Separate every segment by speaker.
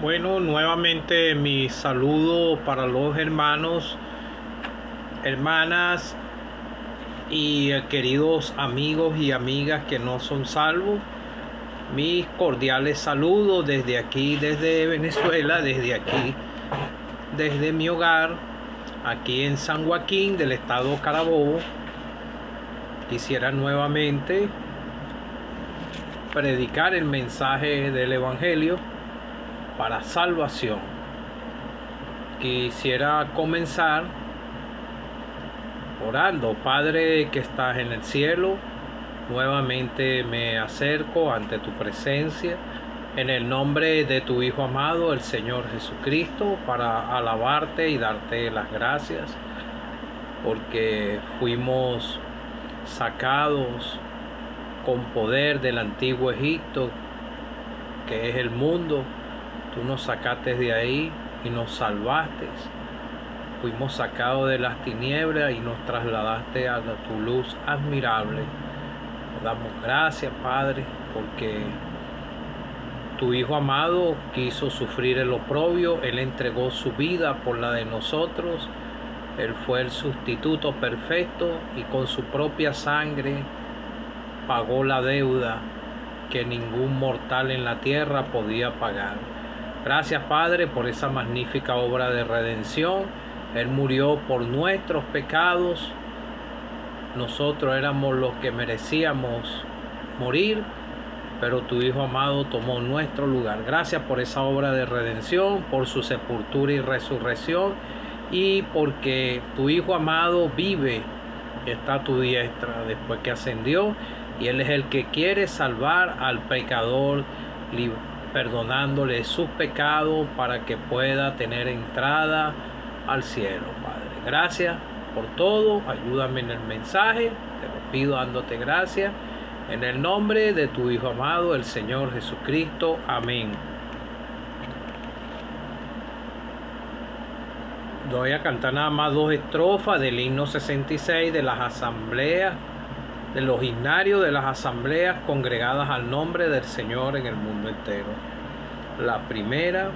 Speaker 1: Bueno, nuevamente mi saludo para los hermanos, hermanas y queridos amigos y amigas que no son salvos. Mis cordiales saludos desde aquí, desde Venezuela, desde aquí, desde mi hogar, aquí en San Joaquín del estado Carabobo. Quisiera nuevamente predicar el mensaje del Evangelio para salvación. Quisiera comenzar orando. Padre que estás en el cielo, nuevamente me acerco ante tu presencia en el nombre de tu Hijo amado, el Señor Jesucristo, para alabarte y darte las gracias porque fuimos sacados con poder del antiguo Egipto, que es el mundo. Tú nos sacaste de ahí y nos salvaste. Fuimos sacados de las tinieblas y nos trasladaste a tu luz admirable. Te damos gracias, Padre, porque tu Hijo amado quiso sufrir el oprobio. Él entregó su vida por la de nosotros. Él fue el sustituto perfecto y con su propia sangre pagó la deuda que ningún mortal en la tierra podía pagar. Gracias, Padre, por esa magnífica obra de redención. Él murió por nuestros pecados. Nosotros éramos los que merecíamos morir, pero tu Hijo amado tomó nuestro lugar. Gracias por esa obra de redención, por su sepultura y resurrección, y porque tu Hijo amado vive, está a tu diestra después que ascendió, y Él es el que quiere salvar al pecador, perdonándole sus pecados para que pueda tener entrada al cielo, Padre. Gracias por todo. Ayúdame en el mensaje. Te lo pido dándote gracias. En el nombre de tu Hijo amado, el Señor Jesucristo. Amén. Voy a cantar nada más 2 estrofas del himno 66 de las asambleas, de los himnarios de las asambleas congregadas al nombre del Señor en el mundo entero. La primera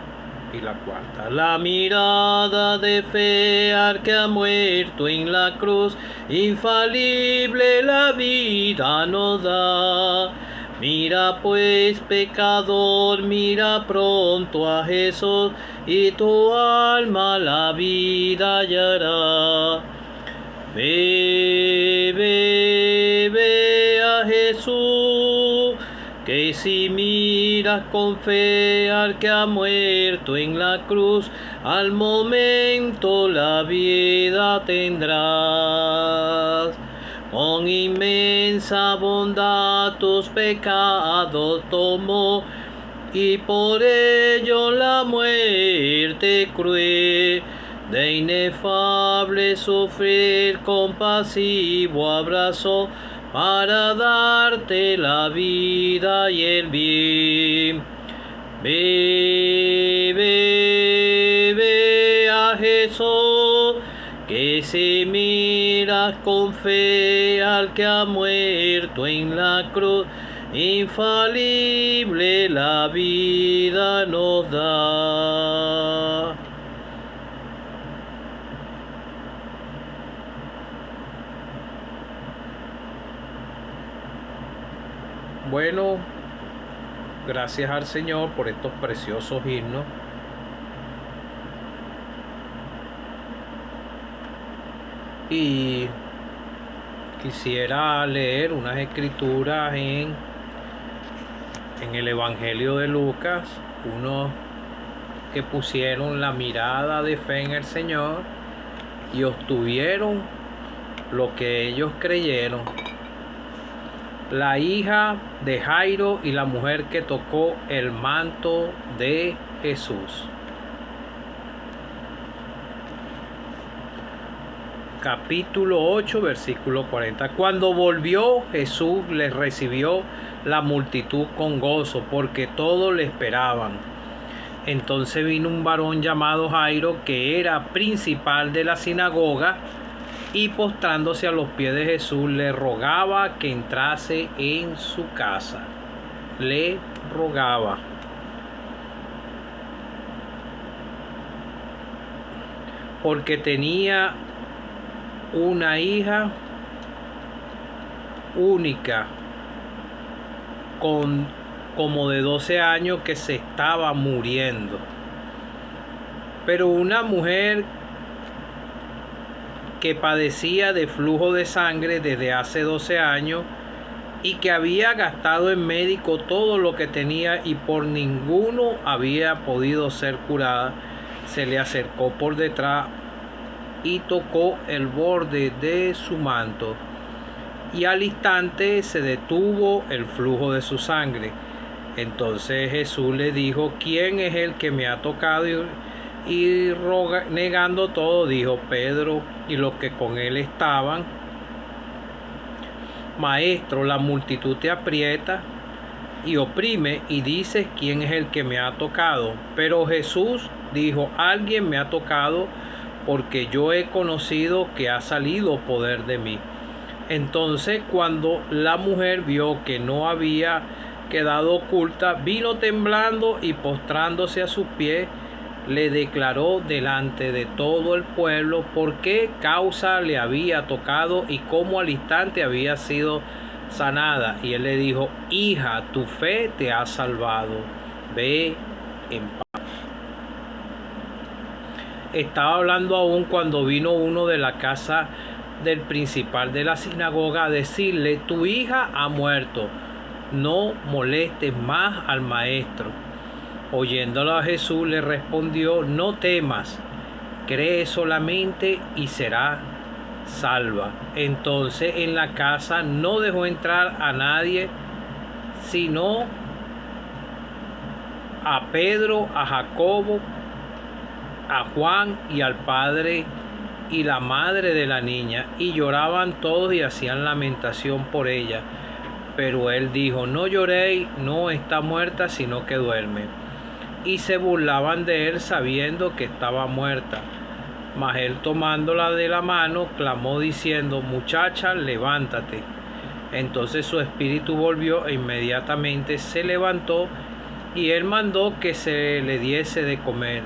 Speaker 1: y la cuarta. La mirada de fe al que ha muerto en la cruz, infalible la vida nos da. Mira pues, pecador, mira pronto a Jesús, y tu alma la vida hallará. Ve, ve, ve a Jesús, que si miras con fe al que ha muerto en la cruz, al momento la vida tendrás. Con inmensa bondad tus pecados tomó, y por ello la muerte cruel de inefable sufrir compasivo abrazo, para darte la vida y el bien. Ve, ve, ve a Jesús, que si miras con fe al que ha muerto en la cruz, infalible la vida nos da. Bueno, gracias al Señor por estos preciosos himnos. Y quisiera leer unas escrituras en el Evangelio de Lucas, unos que pusieron la mirada de fe en el Señor y obtuvieron lo que ellos creyeron. La hija de Jairo y la mujer que tocó el manto de Jesús. Capítulo 8, versículo 40. Cuando volvió, Jesús les recibió la multitud con gozo, porque todos le esperaban. Entonces vino un varón llamado Jairo, que era principal de la sinagoga, y postrándose a los pies de Jesús, le rogaba que entrase en su casa. Le rogaba. porque tenía una hija única como de 12 años que se estaba muriendo. Pero una mujer que padecía de flujo de sangre desde hace 12 años y que había gastado en médico todo lo que tenía y por ninguno había podido ser curada, se le acercó por detrás y tocó el borde de su manto, y al instante se detuvo el flujo de su sangre. Entonces Jesús le dijo: ¿quién es el que me ha tocado? Y negando todo, dijo Pedro y los que con él estaban: Maestro, la multitud te aprieta y oprime y dices: ¿quién es el que me ha tocado? Pero Jesús dijo: alguien me ha tocado, porque yo he conocido que ha salido poder de mí. Entonces, cuando la mujer vio que no había quedado oculta, vino temblando y postrándose a sus pies, le declaró delante de todo el pueblo por qué causa le había tocado y cómo al instante había sido sanada. Y él le dijo: hija, tu fe te ha salvado, ve en paz. Estaba hablando aún cuando vino uno de la casa del principal de la sinagoga a decirle: tu hija ha muerto, no molestes más al maestro. Oyéndolo a Jesús le respondió: no temas, cree solamente y será salva. Entonces en la casa no dejó entrar a nadie, sino a Pedro, a Jacobo, a Juan y al padre y la madre de la niña, y lloraban todos y hacían lamentación por ella. Pero él dijo: no lloréis, no está muerta, sino que duerme. Y se burlaban de él sabiendo que estaba muerta. Mas él, tomándola de la mano, clamó diciendo: muchacha, levántate. Entonces su espíritu volvió e inmediatamente se levantó, y él mandó que se le diese de comer.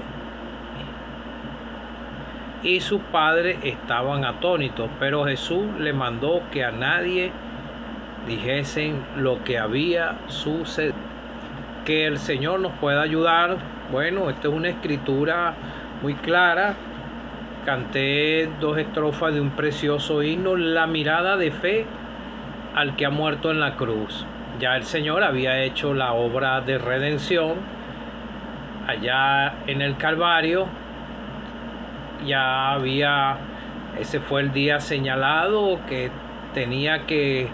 Speaker 1: Y sus padres estaban atónitos, pero Jesús le mandó que a nadie dijesen lo que había sucedido. Que el Señor nos pueda ayudar. Bueno, esta es una escritura muy clara. Canté 2 estrofas de un precioso himno: la mirada de fe al que ha muerto en la cruz. Ya el Señor había hecho la obra de redención allá en el Calvario. Ya había, ese fue el día señalado que tenía que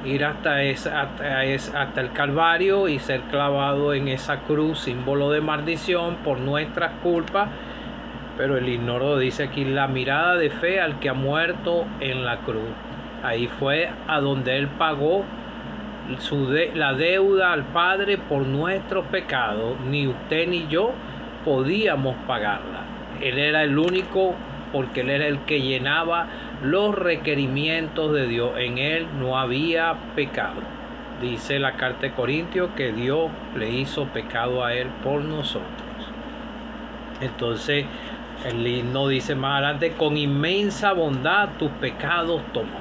Speaker 1: ir hasta el Calvario y ser clavado en esa cruz, símbolo de maldición por nuestras culpas. Pero el himno dice aquí: la mirada de fe al que ha muerto en la cruz. Ahí fue a donde él pagó la deuda al Padre por nuestros pecados. Ni usted ni yo podíamos pagarla. Él era el único, porque él era el que llenaba los requerimientos de Dios. En él no había pecado. Dice la carta de Corintios que Dios le hizo pecado a él por nosotros. Entonces el himno dice más adelante: con inmensa bondad tus pecados tomó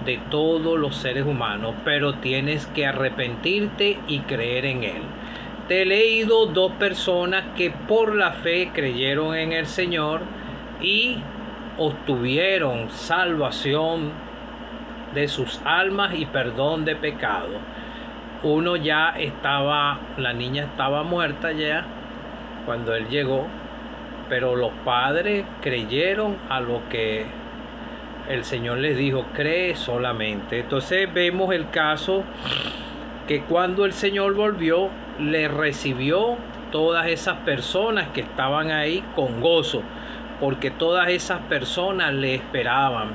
Speaker 1: de todos los seres humanos, pero tienes que arrepentirte y creer en él. Te he leído 2 personas que por la fe creyeron en el Señor y obtuvieron salvación de sus almas y perdón de pecado. Uno ya estaba, la niña estaba muerta ya cuando él llegó, pero los padres creyeron a lo que el Señor les dijo: cree solamente. Entonces vemos el caso que cuando el Señor volvió, le recibió todas esas personas que estaban ahí con gozo, porque todas esas personas le esperaban.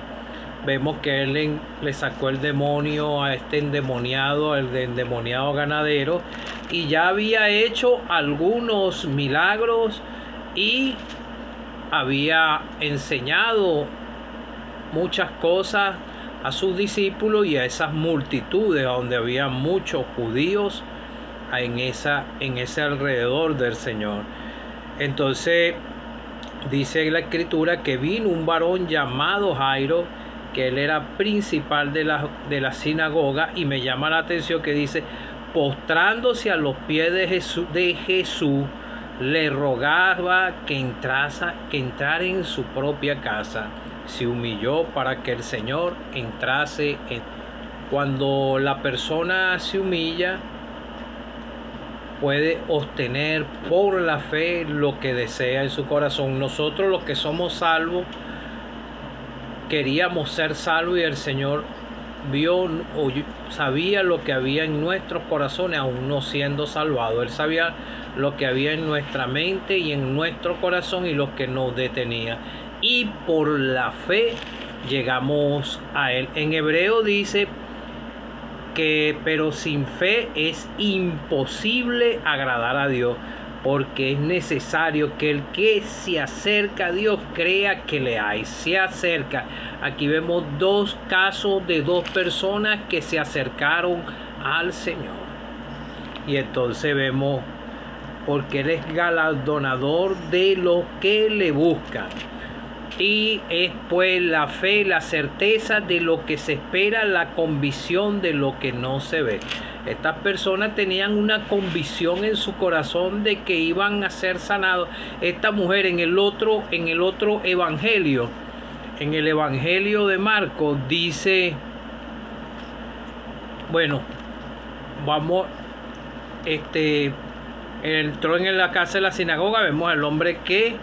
Speaker 1: Vemos que él le sacó el demonio a este endemoniado, el endemoniado ganadero, y ya había hecho algunos milagros y había enseñado muchas cosas a sus discípulos y a esas multitudes, donde había muchos judíos en ese alrededor del Señor. Entonces dice la escritura que vino un varón llamado Jairo, que él era principal de la sinagoga, y me llama la atención que dice, postrándose a los pies de Jesús, le rogaba que entrara en su propia casa. Se humilló para que el Señor entrase. Cuando la persona se humilla, puede obtener por la fe lo que desea en su corazón. Nosotros, los que somos salvos, queríamos ser salvos, y el Señor sabía lo que había en nuestros corazones, aún no siendo salvados. Él sabía lo que había en nuestra mente y en nuestro corazón, y lo que nos detenía, y por la fe llegamos a Él. En Hebreo dice que pero sin fe es imposible agradar a Dios, porque es necesario que el que se acerca a Dios crea que le hay. Se acerca. Aquí vemos dos casos de dos personas que se acercaron al Señor. Y entonces vemos, porque Él es galardonador de los que le buscan. Y es pues la fe, la certeza de lo que se espera, la convicción de lo que no se ve. Estas personas tenían una convicción en su corazón de que iban a ser sanados. Esta mujer en el otro evangelio, en el evangelio de Marcos, dice, bueno, entró en la casa de la sinagoga, vemos al hombre que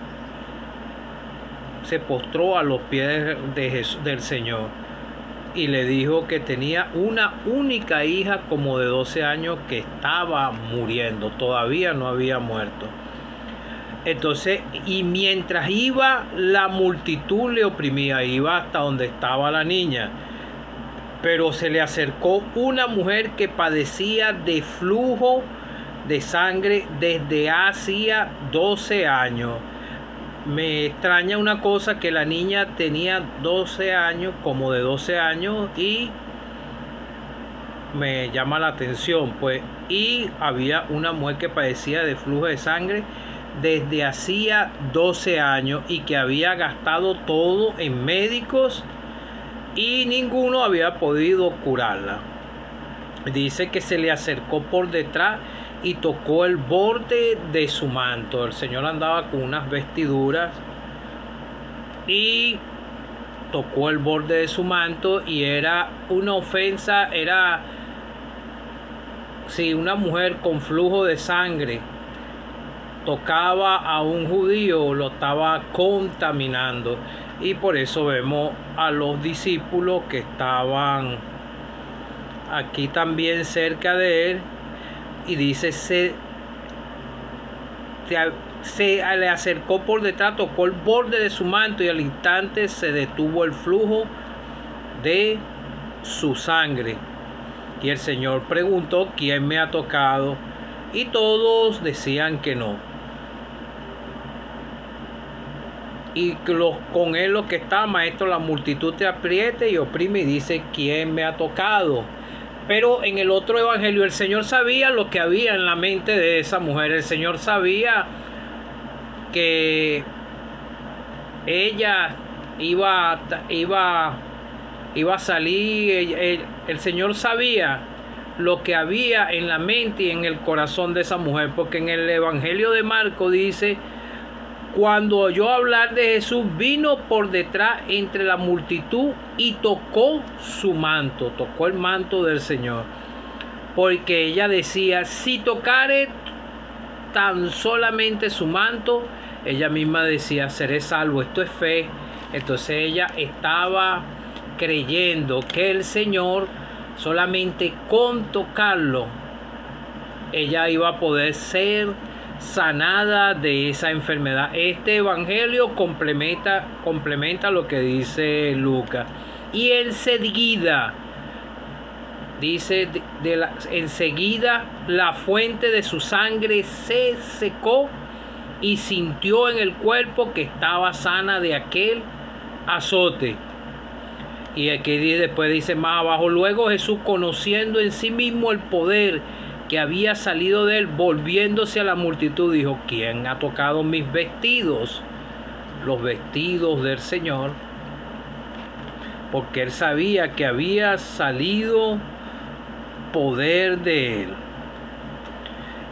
Speaker 1: se postró a los pies de Jesús, del Señor, y le dijo que tenía una única hija como de 12 años que estaba muriendo, todavía no había muerto. Entonces, y mientras iba, la multitud le oprimía, iba hasta donde estaba la niña, pero se le acercó una mujer que padecía de flujo de sangre desde hacía 12 años. Me extraña una cosa, que la niña tenía 12 años, como de 12 años, y me llama la atención, pues, y había una mujer que padecía de flujo de sangre desde hacía 12 años y que había gastado todo en médicos y ninguno había podido curarla. Dice que se le acercó por detrás y tocó el borde de su manto. El Señor andaba con unas vestiduras y tocó el borde de su manto, y era una ofensa. Era, si una mujer con flujo de sangre tocaba a un judío, lo estaba contaminando. Y por eso vemos a los discípulos que estaban aquí también cerca de él, y dice, se le acercó por detrás, tocó el borde de su manto, y al instante se detuvo el flujo de su sangre. Y el Señor preguntó, ¿quién me ha tocado? Y todos decían que no. Y con él los que estaban, maestro, la multitud te apriete y oprime, y dice, ¿quién me ha tocado? Pero en el otro evangelio el Señor sabía lo que había en la mente de esa mujer. El Señor sabía que ella iba a salir. El Señor sabía lo que había en la mente y en el corazón de esa mujer, porque en el evangelio de Marcos dice, cuando oyó hablar de Jesús, vino por detrás entre la multitud y tocó su manto, tocó el manto del Señor, porque ella decía, si tocare tan solamente su manto, ella misma decía, seré salvo. Esto es fe. Entonces ella estaba creyendo que el Señor, solamente con tocarlo, ella iba a poder ser sanada de esa enfermedad. Este evangelio complementa lo que dice Lucas. Y enseguida, dice, enseguida la fuente de su sangre se secó, y sintió en el cuerpo que estaba sana de aquel azote. Y aquí después dice más abajo, luego Jesús, conociendo en sí mismo el poder que había salido de él, volviéndose a la multitud, dijo, ¿quién ha tocado mis vestidos? los vestidos del Señor, porque él sabía que había salido poder de él.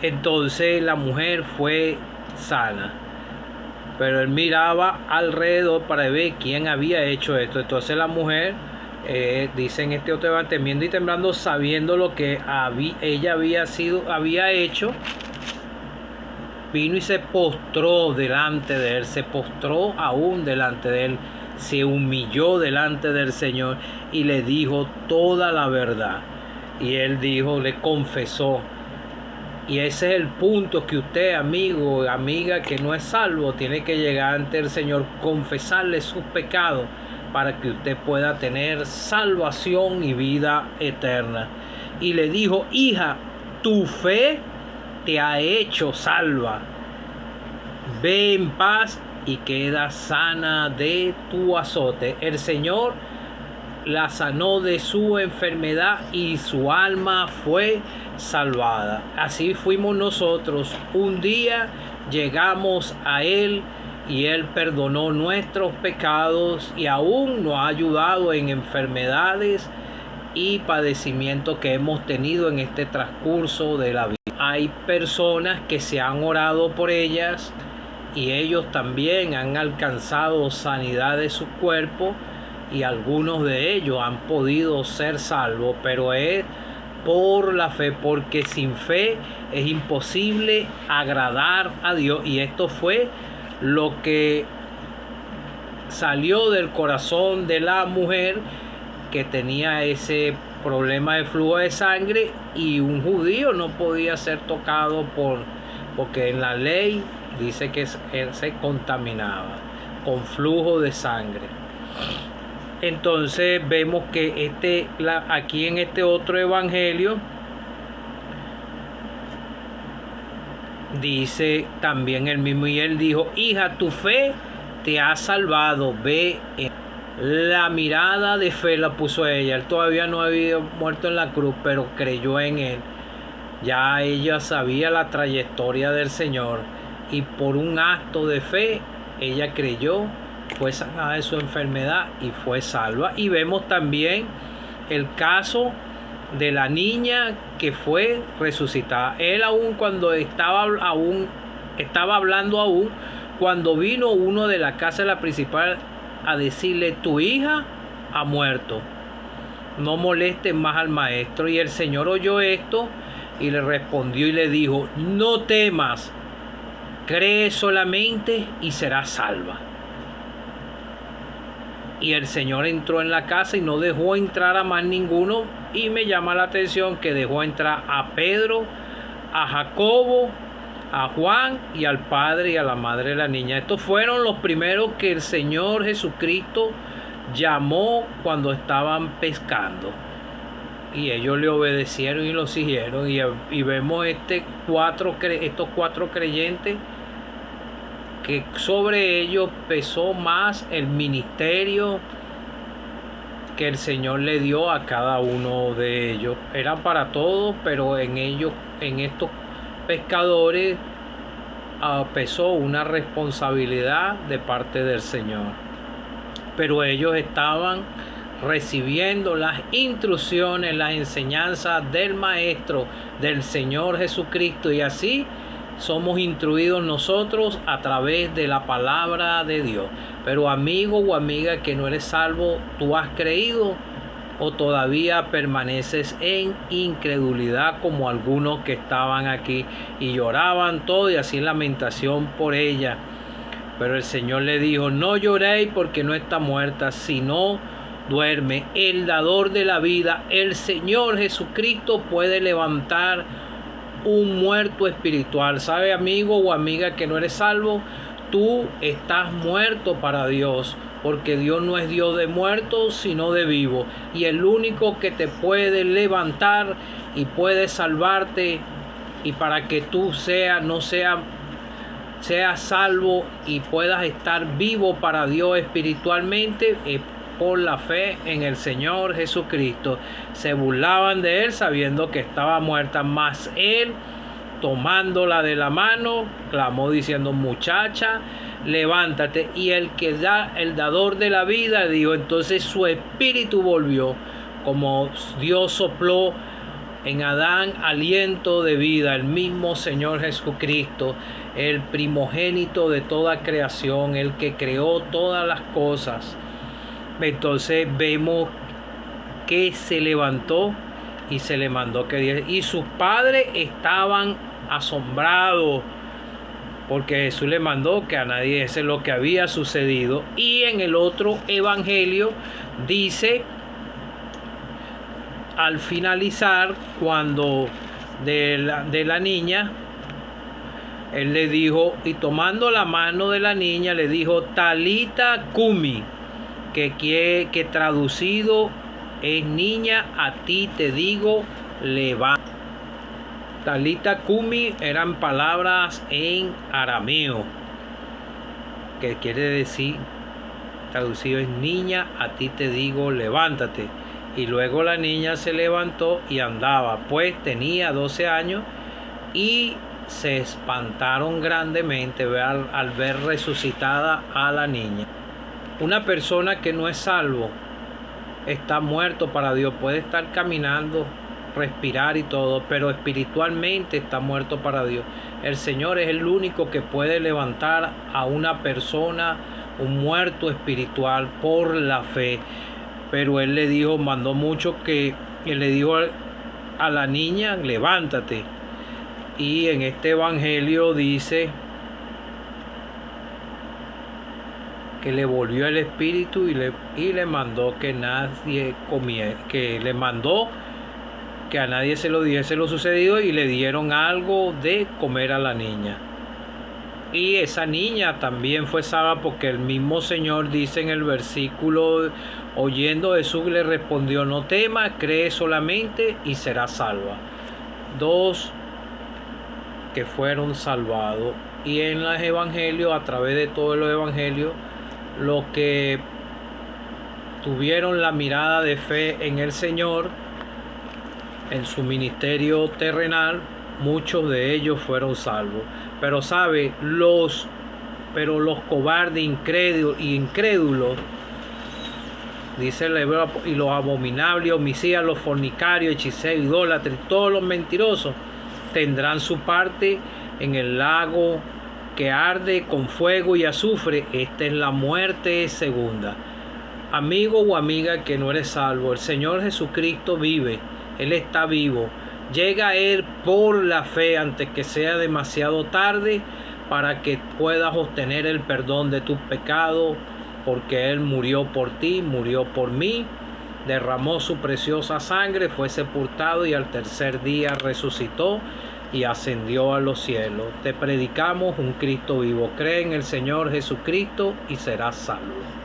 Speaker 1: Entonces la mujer fue sana, pero él miraba alrededor para ver quién había hecho esto. Entonces la mujer, dice en este otro evangelio, temiendo y temblando, sabiendo lo que ella había hecho, vino y se postró delante de él, se postró aún delante de él, se humilló delante del Señor y le dijo toda la verdad. Y él dijo, le confesó. Y ese es el punto que usted, amigo, amiga, que no es salvo, tiene que llegar ante el Señor, confesarle sus pecados para que usted pueda tener salvación y vida eterna. Y le dijo, hija, tu fe te ha hecho salva. Ve en paz y queda sana de tu azote. El Señor la sanó de su enfermedad y su alma fue salvada. Así fuimos nosotros. Un día llegamos a Él y Él perdonó nuestros pecados y aún nos ha ayudado en enfermedades y padecimientos que hemos tenido en este transcurso de la vida. Hay personas que se han orado por ellas y ellos también han alcanzado sanidad de su cuerpo y algunos de ellos han podido ser salvos, pero es por la fe, porque sin fe es imposible agradar a Dios. Y esto fue lo que salió del corazón de la mujer que tenía ese problema de flujo de sangre, y un judío no podía ser tocado porque en la ley dice que él se contaminaba con flujo de sangre. Entonces vemos que aquí en este otro evangelio dice también el mismo, y él dijo, hija, tu fe te ha salvado, ve. La mirada de fe la puso ella. Él todavía no había muerto en la cruz, pero creyó en él. Ya ella sabía la trayectoria del Señor y por un acto de fe ella creyó, fue sanada de su enfermedad y fue salva. Y vemos también el caso de la niña que fue resucitada. Él aún cuando estaba hablando, cuando vino uno de la casa de la principal a decirle, tu hija ha muerto, no molestes más al maestro. Y el Señor oyó esto y le respondió y le dijo, no temas, cree solamente y serás salva. Y el Señor entró en la casa y no dejó entrar a más ninguno, y me llama la atención que dejó entrar a Pedro, a Jacobo, a Juan y al padre y a la madre de la niña. Estos fueron los primeros que el Señor Jesucristo llamó cuando estaban pescando, y ellos le obedecieron y lo siguieron. Y vemos estos cuatro creyentes que sobre ellos pesó más el ministerio que el Señor le dio a cada uno de ellos. Eran para todos, pero en estos pescadores pesó una responsabilidad de parte del Señor. Pero ellos estaban recibiendo las instrucciones, las enseñanzas del Maestro, del Señor Jesucristo, y así somos instruidos nosotros a través de la palabra de Dios. Pero amigo o amiga que no eres salvo, ¿tú has creído o todavía permaneces en incredulidad como algunos que estaban aquí y lloraban todo y hacían lamentación por ella? Pero el Señor le dijo, no lloréis porque no está muerta, sino duerme. El dador de la vida, el Señor Jesucristo, puede levantar un muerto espiritual. ¿Sabe, amigo o amiga que no eres salvo? Tú estás muerto para Dios, porque Dios no es Dios de muertos, sino de vivos. Y el único que te puede levantar y puede salvarte, y para que tú seas salvo y puedas estar vivo para Dios espiritualmente, es por la fe en el Señor Jesucristo. Se burlaban de él sabiendo que estaba muerta, mas él, tomándola de la mano, clamó diciendo, muchacha, levántate. Y el que da, el dador de la vida, dijo, entonces su espíritu volvió, como Dios sopló en Adán aliento de vida, el mismo Señor Jesucristo, el primogénito de toda creación, el que creó todas las cosas. Entonces vemos que se levantó y se le mandó que diera. Y sus padres estaban asombrados porque Jesús le mandó que a nadie dijese lo que había sucedido. Y en el otro evangelio dice, al finalizar, cuando de la niña, él le dijo, y tomando la mano de la niña, le dijo, Talita Cumi, que traducido es, niña, a ti te digo, levántate. Talita Cumi eran palabras en arameo, que quiere decir, traducido es, niña, a ti te digo, levántate. Y luego la niña se levantó y andaba, pues tenía 12 años, y se espantaron grandemente al ver resucitada a la niña. Una persona que no es salvo está muerto para Dios. Puede estar caminando, respirar y todo, pero espiritualmente está muerto para Dios. El Señor es el único que puede levantar a una persona, un muerto espiritual, por la fe. Pero Él le dijo, mandó mucho, que Él le dijo a la niña, levántate. Y en este evangelio dice que le volvió el espíritu y le mandó que nadie comiera, que le mandó que a nadie se lo dijese lo sucedido, y le dieron algo de comer a la niña. Y esa niña también fue salva, porque el mismo Señor dice en el versículo, oyendo Jesús le respondió, no temas, cree solamente y será salva. 2 que fueron salvados. Y en los evangelios, a través de todos los evangelios, los que tuvieron la mirada de fe en el Señor, en su ministerio terrenal, muchos de ellos fueron salvos. Pero sabe, los cobardes, incrédulos, dice el hebreo, y los abominables, homicidas, los fornicarios, hechiceros, idólatras, todos los mentirosos, tendrán su parte en el lago que arde con fuego y azufre. Esta es la muerte segunda. Amigo o amiga que no eres salvo, el Señor Jesucristo vive. Él está vivo. Llega a Él por la fe antes que sea demasiado tarde, para que puedas obtener el perdón de tus pecados, porque Él murió por ti, murió por mí, derramó su preciosa sangre, fue sepultado y al tercer día resucitó y ascendió a los cielos. Te predicamos un Cristo vivo. Cree en el Señor Jesucristo y serás salvo.